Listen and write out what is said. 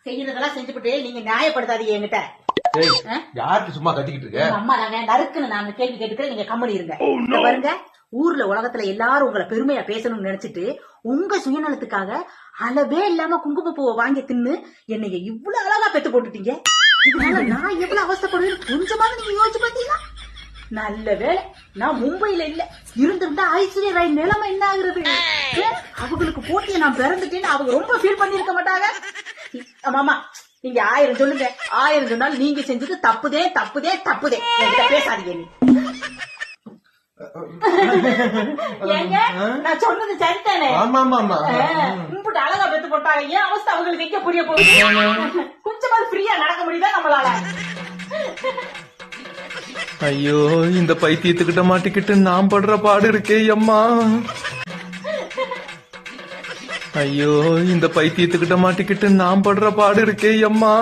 செய்யறதெல்லாம் செஞ்சுட்டு நீங்க நியாயப்படுத்தாதீங்க என்கிட்ட. யாருக்கு சும்மா கத்திக்கிட்டு இருக்க? அம்மா தாங்க நறுக்குன்னு நான் கேள்வி கேட்டுக்கிறேன், நீங்க கம்மனி இருங்க. பாருங்க, ஊர்ல உலகத்துல எல்லாரும் உங்களை பெருமையா பேசணும்னு நினைச்சிட்டு உங்க சுயநலத்துக்காக அளவே இல்லாம குங்குமப்பூவை வாங்கி தின்னு என்னைய இவ்வளவு அழகா பெத்து போட்டுட்டீங்க. இதனால நான் எவ்வளவு அவஸ்தைப்படுவேன் கொஞ்சமாவது நீங்க யோசிச்சு பாத்தீங்களா? நல்ல வேலை நான் மும்பையில இல்ல, இருந்திருந்தா ஐஸ்வர்யா ராய் நிலைமை என்ன ஆகுறது? அவங்களுக்கு போட்டிய நான் பிறந்துட்டேன்னு அவங்க ரொம்ப ஃபீல் பண்ணிருக்க மாட்டாங்க. ஆமாமா, நீங்க 1000 சொல்லுங்க, 1000 சொன்னாலும் நீங்க செஞ்சது தப்புதே தப்புதே தப்புதே. என்கிட்ட பேசாதீங்க நீ. ஏங்க நான் சொன்னது சரிதானே? கும்பிட்டு அழகா பெத்து போட்டாங்க, ஏன் அவஸ்தை அவங்களுக்கு எங்க புரிய போகுது? கொஞ்சமாவது ஃப்ரீயா நடக்க முடியுதா நம்மளால? ஐயோ, இந்த பைத்தியத்துக்கிட்ட மாட்டிக்கிட்டு நான் படுற பாடு இருக்கே அம்மா. ஐயோ, இந்த பைத்தியத்துக்கிட்ட மாட்டிக்கிட்டு நான் படுற பாடு இருக்கே அம்மா.